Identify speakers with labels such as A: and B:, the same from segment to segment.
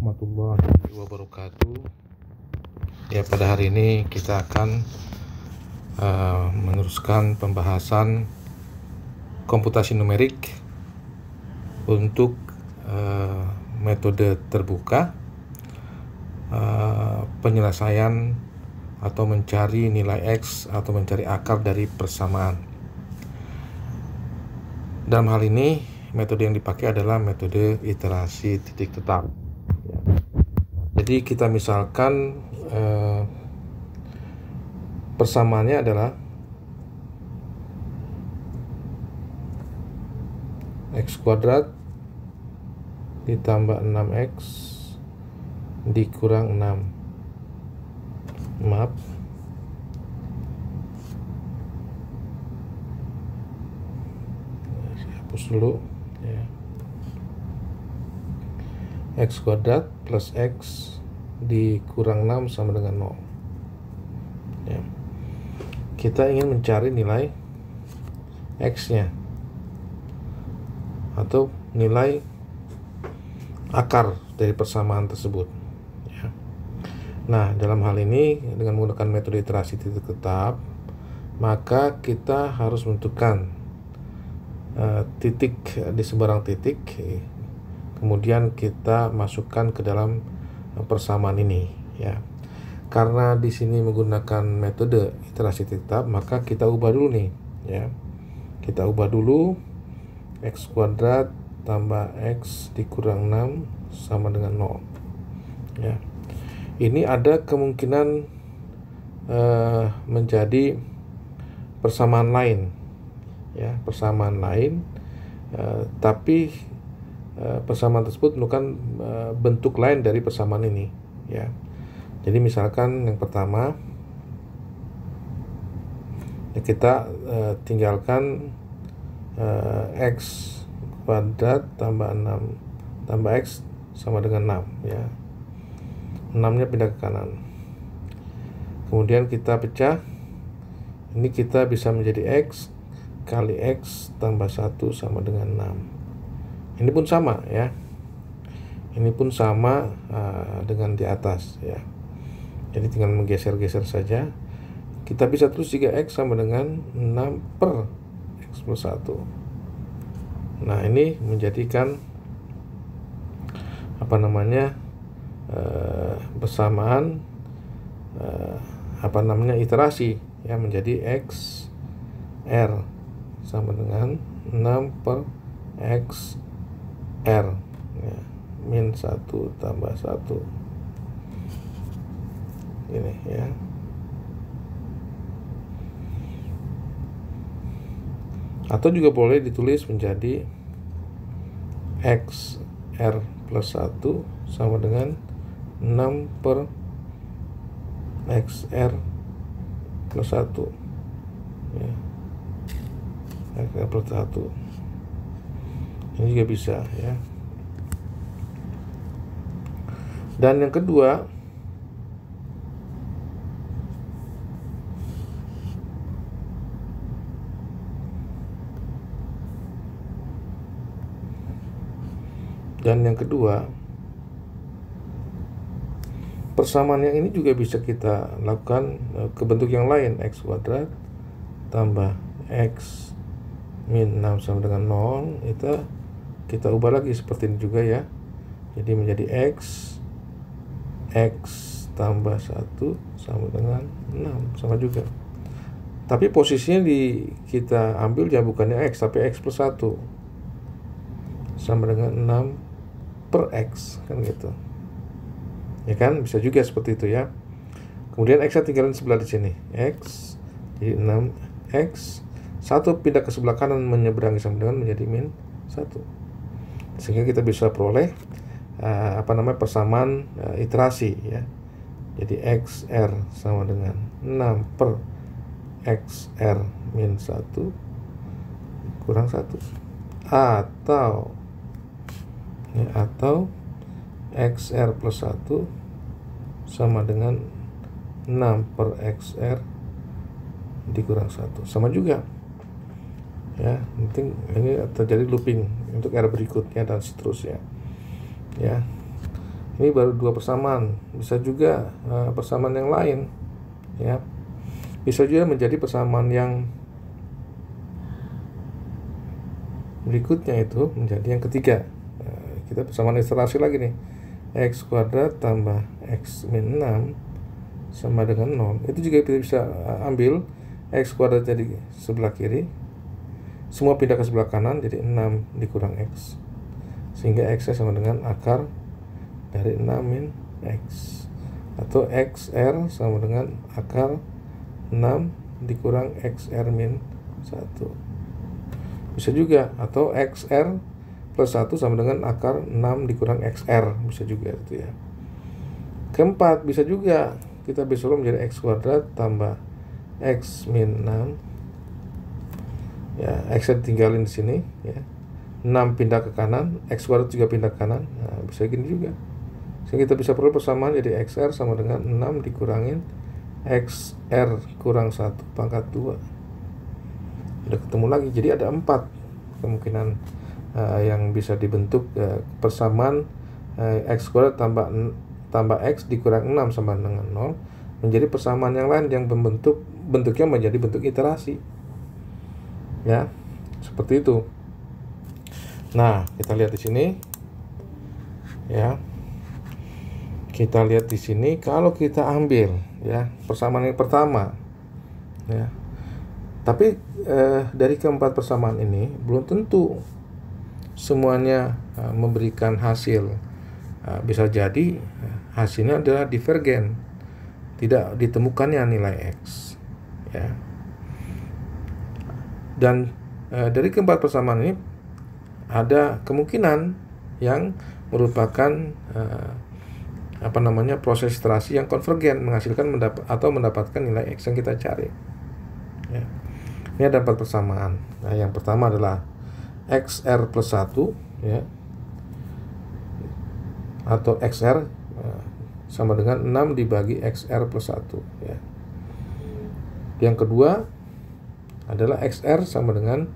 A: warahmatullahi wabarakatuh. Ya, pada hari ini kita akan meneruskan pembahasan komputasi numerik untuk metode terbuka, penyelesaian atau mencari nilai X atau mencari akar dari persamaan. Dalam hal ini metode yang dipakai adalah metode iterasi titik tetap. Jadi kita misalkan persamaannya adalah X kuadrat ditambah 6X dikurang 6. Maaf, saya hapus dulu ya. X kuadrat plus X dikurang 6 sama dengan 0 ya. Kita ingin mencari nilai X nya atau nilai akar dari persamaan tersebut ya. Nah, dalam hal ini dengan menggunakan metode iterasi titik tetap, maka kita harus menentukan titik di sembarang titik, kemudian kita masukkan ke dalam persamaan ini ya. Karena di sini menggunakan metode iterasi tetap, maka kita ubah dulu nih ya. Kita ubah dulu X kuadrat tambah X dikurang 6 sama dengan 0 ya. Ini ada kemungkinan menjadi persamaan lain ya, persamaan lain, tapi persamaan tersebut merupakan bentuk lain dari persamaan ini ya. Jadi misalkan yang pertama ya, kita tinggalkan X kuadrat tambah 6 tambah X sama dengan 6 ya. 6 nya pindah ke kanan, kemudian kita pecah. Ini kita bisa menjadi X kali X tambah 1 sama dengan 6. Ini pun sama ya. Ini pun sama dengan di atas ya. Jadi tinggal menggeser-geser saja. Kita bisa terus jika X sama dengan 6 per X plus 1. Nah, ini menjadikan persamaan iterasi ya, menjadi X R sama dengan 6 per X R ya, min 1 tambah 1 ini ya. Atau juga boleh ditulis menjadi X R plus 1 sama dengan 6 per X R plus 1 ya. X R plus 1 ini juga bisa ya. Dan yang kedua, persamaan yang ini juga bisa kita lakukan ke bentuk yang lain. X kuadrat tambah X min 6 sama dengan 0, itu kita ubah lagi seperti ini juga ya. Jadi menjadi X tambah 1 sama dengan 6, sama juga. Tapi posisinya kita ambil ya bukannya X tapi X plus 1 sama dengan 6 per X kan gitu. Ya kan, bisa juga seperti itu ya. Kemudian X tinggalin sebelah di sini. X jadi 6X, 1 pindah ke sebelah kanan menyeberangi sama dengan menjadi min 1. Sehingga kita bisa peroleh persamaan iterasi ya. Jadi XR sama dengan 6 per XR min 1 kurang 1. Atau XR plus 1 sama dengan 6 per XR dikurang 1, sama juga ya. Penting ini terjadi looping untuk R berikutnya dan seterusnya ya. Ini baru 2 persamaan. Bisa juga persamaan yang lain, ya. Bisa juga menjadi persamaan yang berikutnya, itu menjadi yang ketiga. Kita persamaan ilustrasi lagi nih. X kuadrat tambah X min 6 sama dengan 0. Itu juga kita bisa ambil X kuadrat jadi sebelah kiri, semua pindah ke sebelah kanan, jadi 6 dikurang X, sehingga X sama dengan akar dari 6 min X, atau XR sama dengan akar 6 dikurang XR min 1. Bisa juga, atau XR plus 1 sama dengan akar 6 dikurang XR, bisa juga itu ya. Keempat, bisa juga kita bisa menjadi X kuadrat tambah X min 6, ya. X tinggalin di sini, ya. 6 pindah ke kanan, X kuadrat juga pindah ke kanan. Nah, bisa gini juga. Sehingga kita bisa peroleh persamaan jadi XR sama dengan 6 dikurangin XR kurang 1 pangkat 2. Udah ketemu lagi. Jadi ada 4 kemungkinan yang bisa dibentuk persamaan X kuadrat tambah X dikurang 6 sama dengan 0 menjadi persamaan yang lain yang bentuknya menjadi bentuk iterasi, ya, seperti itu. Nah, kita lihat di sini, ya. Kita lihat di sini, kalau kita ambil, ya, persamaan yang pertama, ya. Tapi dari keempat persamaan ini belum tentu semuanya memberikan hasil. Bisa jadi hasilnya adalah divergen, tidak ditemukannya nilai X, ya. Dan dari keempat persamaan ini ada kemungkinan yang merupakan proses iterasi yang konvergen, menghasilkan mendapatkan nilai X yang kita cari, ya. Ini ada 4 persamaan. Nah, yang pertama adalah XR plus 1, ya, atau XR sama dengan 6 dibagi XR plus 1, ya. Yang kedua adalah XR sama dengan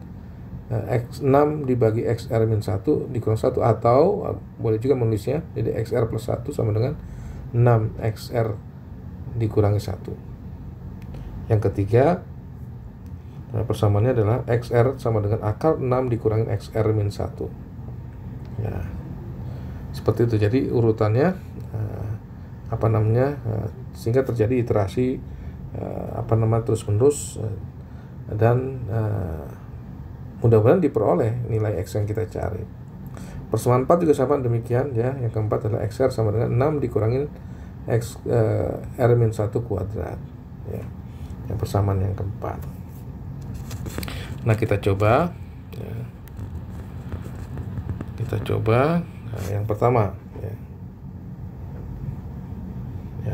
A: X6 dibagi XR min 1 dikurang 1, atau boleh juga menulisnya jadi XR plus 1 sama dengan 6 XR dikurangi 1. Yang ketiga, persamaannya adalah XR sama dengan akar 6 dikurangi XR min 1, ya. Seperti itu. Jadi urutannya sehingga terjadi iterasi terus menerus, dan mudah-mudahan diperoleh nilai X yang kita cari. Persamaan 4 juga sama demikian, ya. Yang keempat adalah XR sama dengan 6 dikurangin R min 1 kuadrat, ya. Yang persamaan yang keempat. Nah, kita coba, ya. Yang pertama, ya.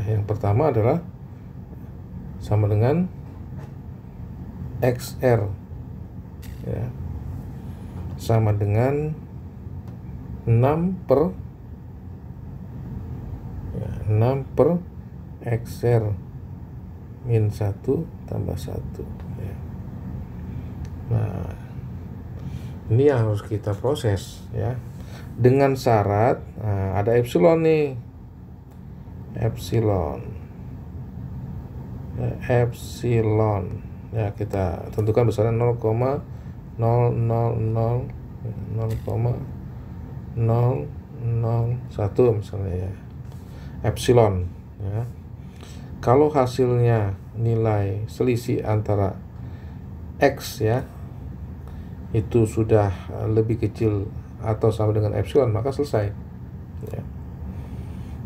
A: Yang pertama adalah sama dengan XR, ya, sama dengan 6 per XR min 1 tambah 1, ya. Nah, ini yang harus kita proses, ya, dengan syarat ada epsilon nih, epsilon, ya, kita tentukan besarnya 0,001 misalnya, ya, epsilon, ya. Kalau hasilnya nilai selisih antara X, ya, itu sudah lebih kecil atau sama dengan epsilon, maka selesai, ya.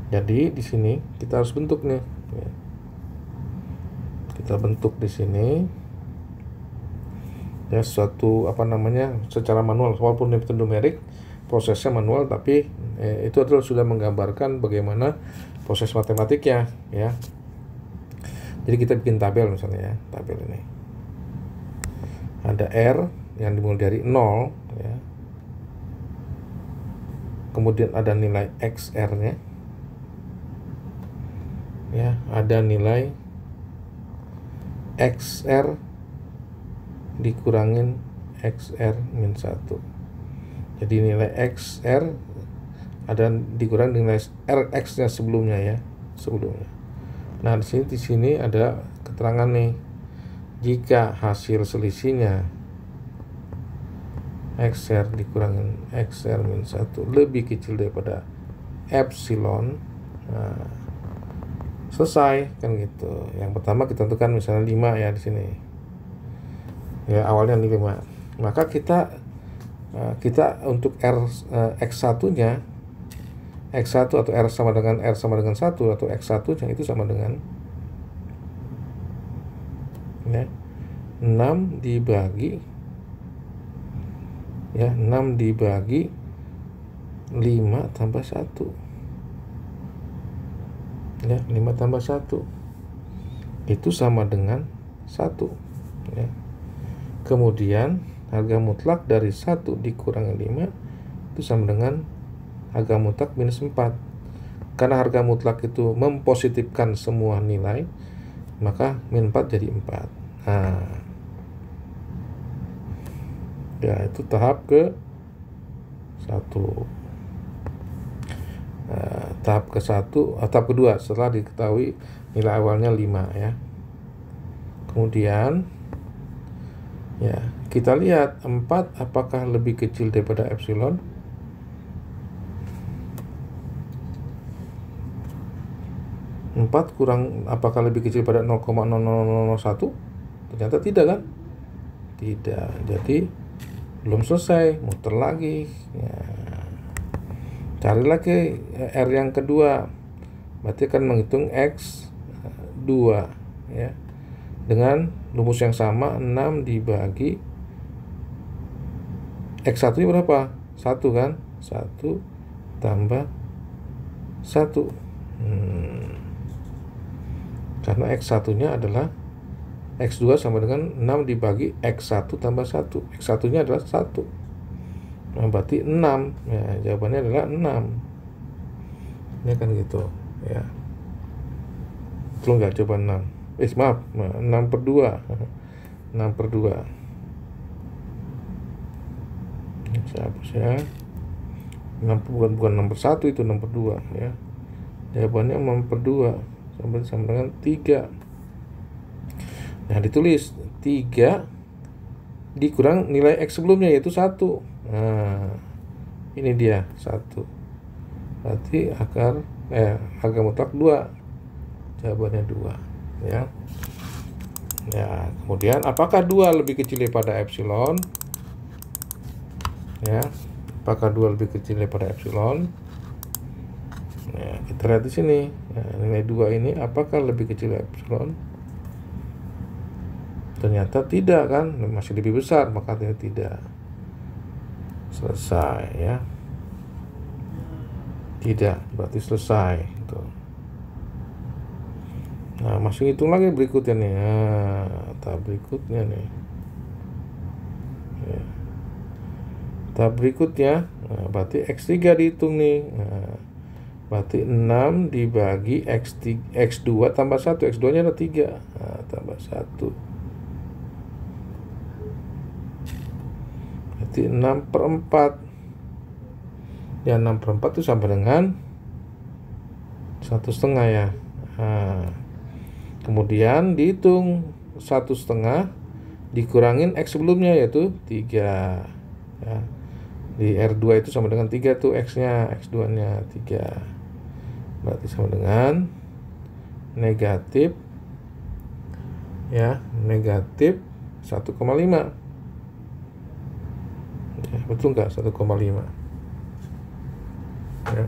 A: Jadi di sini kita harus bentuk nih, ya. Kita bentuk di sini, ya, secara manual, walaupun itu numerik, prosesnya manual, tapi itu adalah sudah menggambarkan bagaimana proses matematiknya, ya. Jadi kita bikin tabel misalnya, ya, tabel ini ada R yang dimulai dari 0, ya. Kemudian ada nilai XR-nya, ya, ada nilai XR dikurangin XR min 1. Jadi nilai XR ada dikurangi nilai Rx nya sebelumnya ya, sebelumnya. Nah di sini ada keterangan nih, jika hasil selisihnya XR dikurangin XR min 1 lebih kecil daripada epsilon, nah, selesai kan gitu. Yang pertama kita tentukan misalnya 5 ya di sini. Ya awalnya 5. Maka kita untuk X1-nya X1 atau R sama dengan 1 atau X1-nya itu sama dengan ya 6 dibagi 5 tambah 1 ya, 5 tambah 1 itu sama dengan 1 ya. Kemudian harga mutlak dari 1 dikurangi 5 itu sama dengan harga mutlak minus 4. Karena harga mutlak itu mempositifkan semua nilai, maka min 4 jadi 4. Nah, ya itu tahap ke 1. Tahap kedua setelah diketahui nilai awalnya 5 ya. Kemudian ya kita lihat 4 apakah lebih kecil daripada epsilon. 4 kurang apakah lebih kecil pada 0,0001? Ternyata tidak kan? Tidak. Jadi belum selesai, muter lagi ya. Cari lagi R yang kedua, berarti akan menghitung X2 ya, dengan rumus yang sama, 6 dibagi X1 nya berapa? 1 kan? 1 tambah 1 karena X1 nya adalah X2 sama dengan 6 dibagi X1 tambah 1. X1 nya adalah 1. Nah, berarti 6 ya, jawabannya adalah 6 ini kan gitu ya. Betul nggak jawaban 6? Maaf, 6 per 2 6 per 2 saya hapus ya. 6 bukan 6 per 1, itu 6 per 2 ya. Jawabannya 6 per 2 sama dengan 3. Nah ditulis 3 dikurang nilai X sebelumnya yaitu 1. Nah ini dia 1, berarti harga mutlak 2, jawabannya 2 ya. Ya kemudian apakah 2 lebih kecil daripada epsilon ya, apakah 2 lebih kecil daripada epsilon. Nah kita lihat di sini ya, nilai 2 ini apakah lebih kecil dari epsilon. Ternyata tidak kan, masih lebih besar, maka tidak. Selesai ya. Tidak, berarti selesai itu. Nah masih hitung lagi berikutnya nih. Nah, tahap berikutnya nih ya. Tahap berikutnya berarti X3 dihitung nih. Nah, berarti 6 dibagi X2 tambah 1. X2 nya ada 3. Nah, tambah 1 berarti 6 per 4 ya. 6 per 4 itu sama dengan 1,5 ya. Nah, kemudian dihitung 1,5 dikurangin X sebelumnya yaitu 3 ya. Di R2 itu sama dengan 3 tuh X nya, X2 nya 3, berarti sama dengan negatif ya, negatif 1,5 ya, betul nggak 1,5 ya.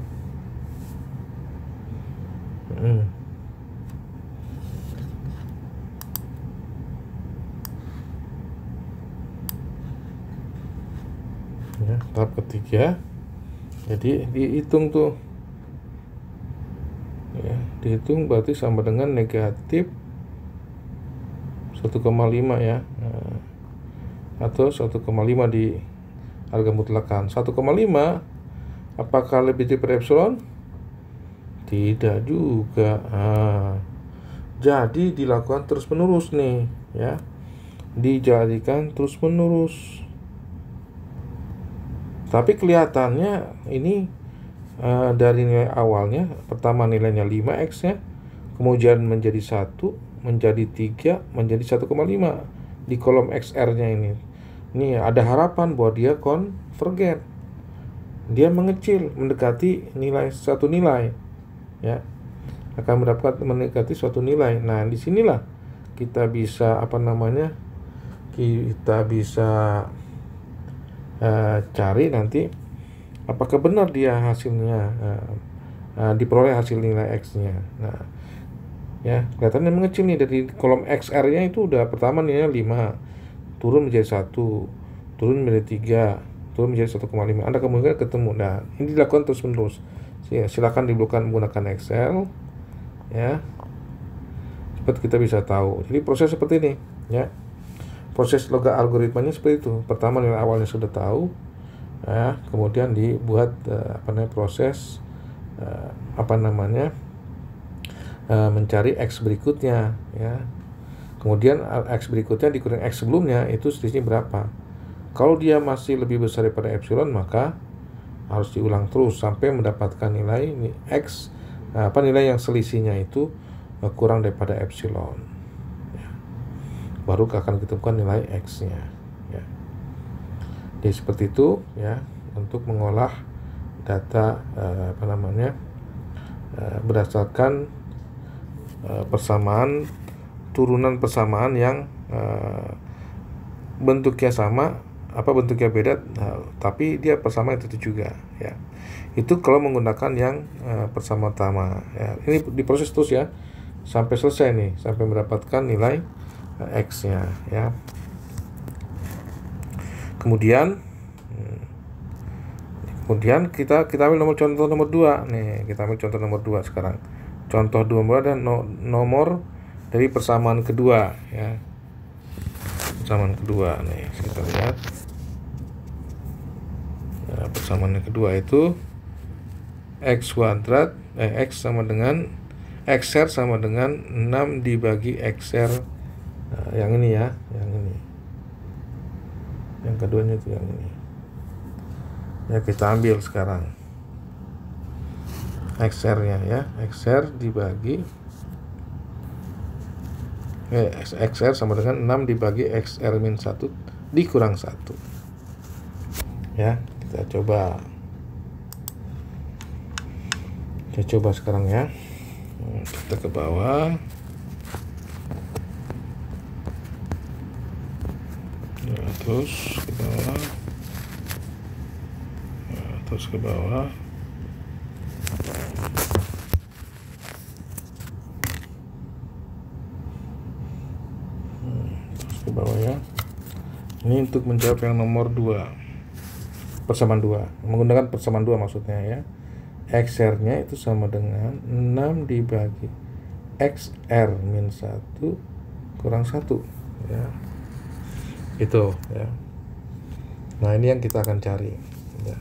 A: Ya, tahap ketiga jadi dihitung tuh ya, dihitung berarti sama dengan negatif 1,5 ya. Nah, atau 1,5 di harga mutlakan. 1,5 apakah lebih dari epsilon? Tidak juga. Jadi dilakukan terus menerus nih ya, dijadikan terus menerus. Tapi kelihatannya ini dari nilai awalnya, pertama nilainya 5x nya, kemudian menjadi 1, menjadi 3, menjadi 1,5 di kolom XR nya ini. Ini ada harapan bahwa dia konvergen, dia mengecil mendekati nilai satu nilai, ya, akan mendekati suatu nilai. Nah, disinilah kita bisa kita bisa cari nanti apakah benar dia hasilnya diperoleh hasil nilai X-nya. Nah, ya, kelihatannya mengecil nih dari kolom XR-nya itu udah pertama nilainya 5, turun menjadi 1, turun menjadi 3, turun menjadi 1,5. Anda kemungkinan ketemu. Nah, ini dilakukan terus-menerus. Silakan dibuka menggunakan Excel, ya. Cepat kita bisa tahu. Jadi proses seperti ini, ya. Proses logak algoritmanya seperti itu. Pertama nilai awalnya sudah tahu, ya, kemudian dibuat proses mencari X berikutnya, ya. Kemudian X berikutnya dikurangi X sebelumnya, itu selisihnya berapa. Kalau dia masih lebih besar daripada epsilon, maka harus diulang terus sampai mendapatkan nilai X, nilai yang selisihnya itu kurang daripada epsilon. Baru akan ditemukan nilai X-nya, ya. Jadi seperti itu, ya, untuk mengolah data berdasarkan turunan persamaan yang bentuknya sama, bentuknya beda, tapi dia persamaan itu juga, ya. Itu kalau menggunakan yang pertama, ya. Ini diproses terus, ya, sampai selesai nih, sampai mendapatkan nilai X-nya, ya. Kemudian kita ambil contoh nomor 2 nih. Kita ambil contoh nomor 2 sekarang. Contoh 2 dan nomor dari persamaan kedua, ya. Persamaan kedua nih, kita lihat. Nah, persamaan yang kedua itu X sama dengan XR sama dengan 6 dibagi XR. Yang ini, ya, yang ini. Yang keduanya itu yang ini. Ya, kita ambil sekarang XR-nya, ya. XR dibagi XR sama dengan 6 dibagi XR-1 dikurang 1. Ya, kita coba sekarang, ya. Kita ke bawah. Terus ke bawah, terus ke bawah, ya. Ini untuk menjawab yang nomor 2, persamaan 2, menggunakan persamaan 2 maksudnya, ya. XR-nya itu sama dengan 6 dibagi XR-1 kurang 1, ya. Itu, ya. Nah, ini yang kita akan cari, ya.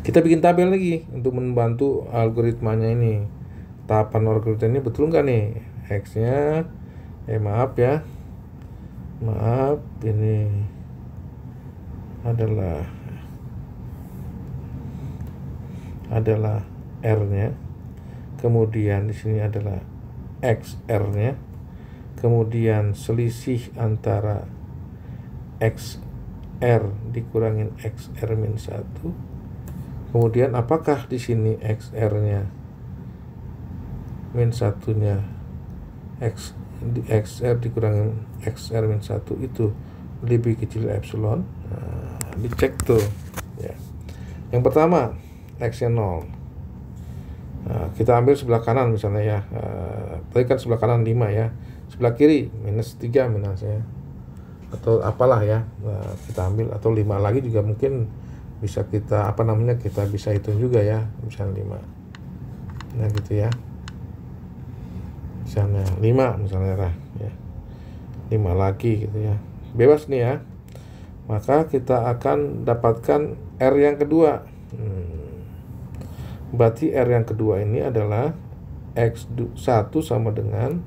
A: Kita bikin tabel lagi untuk membantu algoritmanya ini. Tahapan algoritma ini betul nggak nih? X-nya, maaf, ya. Maaf, ini adalah R-nya. Kemudian di sini adalah XR-nya. Kemudian selisih antara XR dikurangin XR-1. Kemudian apakah di sini XR-nya -1-nya XR dikurangin XR-1 itu lebih kecil epsilon. Nah, dicek tuh, ya. Yang pertama X-nya 0. Nah, kita ambil sebelah kanan misalnya, ya. Tadi kan sebelah kanan 5, ya. Sebelah kiri -3 ya, atau apalah, ya. Nah, kita ambil, atau 5 lagi juga mungkin bisa kita kita bisa hitung juga, ya, misalnya 5. Nah, gitu, ya. Misalnya 5 misalnya, ya. 5 lagi gitu, ya. Bebas nih, ya. Maka kita akan dapatkan R yang kedua. Berarti R yang kedua ini adalah X1 sama dengan,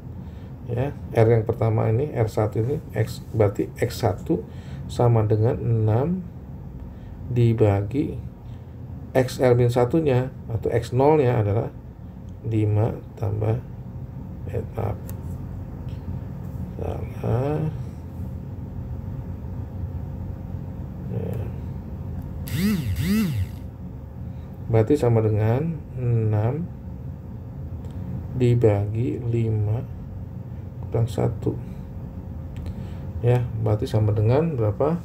A: ya, R yang pertama ini, R1 ini, berarti X1 sama dengan 6 dibagi XL-1-nya atau X0-nya adalah 5 tambah maaf, salah ya. Berarti sama dengan 6 dibagi 5 kurang 1 ya, berarti sama dengan berapa?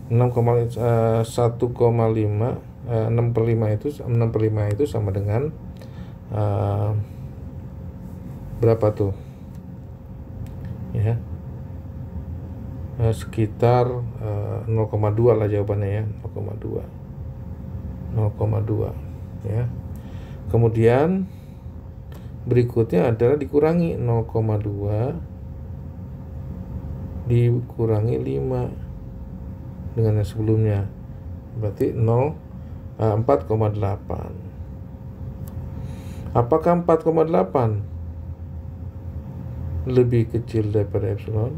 A: 1,5 6/5 itu sama dengan berapa tuh ya, sekitar 0,2 lah jawabannya ya, 0,2 ya. Kemudian berikutnya adalah dikurangi 0,2 dikurangi 5 dengan yang sebelumnya, berarti 4,8. Apakah 4,8 lebih kecil daripada epsilon?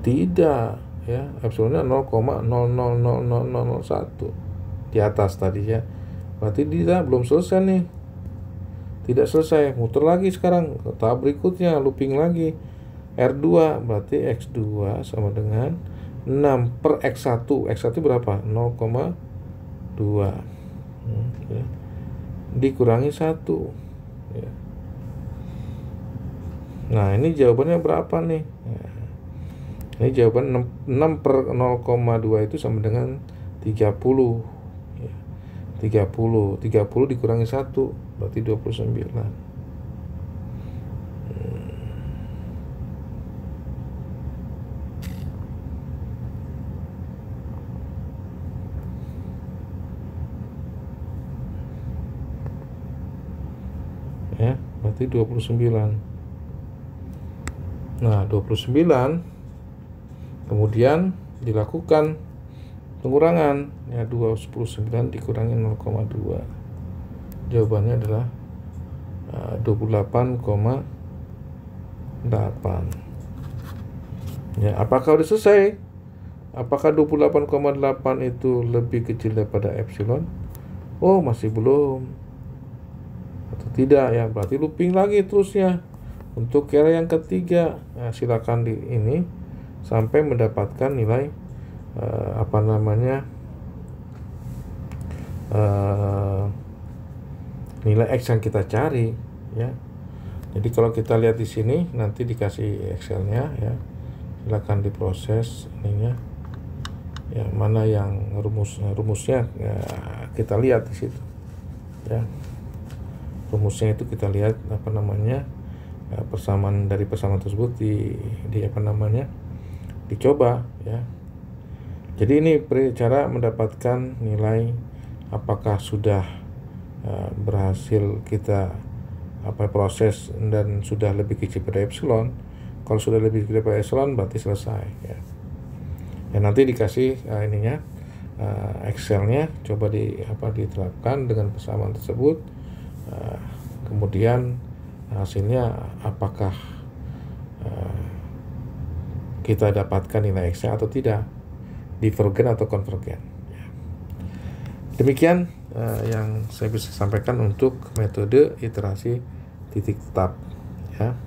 A: Tidak ya, epsilonnya 0,000001 di atas tadi ya. Berarti dia belum selesai nih, tidak selesai, muter lagi sekarang ke tahap berikutnya, looping lagi R2, berarti X2 sama dengan 6 per X1. X1 berapa? 0,2 ya. Dikurangi 1 ya. Nah ini jawabannya berapa nih ya. Ini jawaban 6 per 0,2 itu sama dengan 30 ya. 30 dikurangi 1 berarti 29 ya, berarti 29. Nah 29 kemudian dilakukan pengurangan ya, 29 dikurangi 0,2 jawabannya adalah 28,8 ya. Apakah udah selesai? Apakah 28,8 itu lebih kecil daripada epsilon? Oh masih belum atau tidak ya, berarti looping lagi terusnya untuk kira yang ketiga. Nah, silakan di ini sampai mendapatkan nilai nilai X yang kita cari ya. Jadi kalau kita lihat di sini nanti dikasih Excel-nya ya, silakan diproses ininya ya, mana yang rumusnya ya, kita lihat di situ ya. Rumusnya itu kita lihat ya, persamaan dari persamaan tersebut di dicoba ya. Jadi ini cara mendapatkan nilai apakah sudah berhasil kita proses dan sudah lebih kecil dari epsilon. Kalau sudah lebih kecil dari epsilon berarti selesai ya. Ya nanti dikasih Excel-nya, coba diterapkan dengan persamaan tersebut. Kemudian hasilnya apakah kita dapatkan nilai X atau tidak, divergen atau konvergen ya. Demikian yang saya bisa sampaikan untuk metode iterasi titik tetap ya.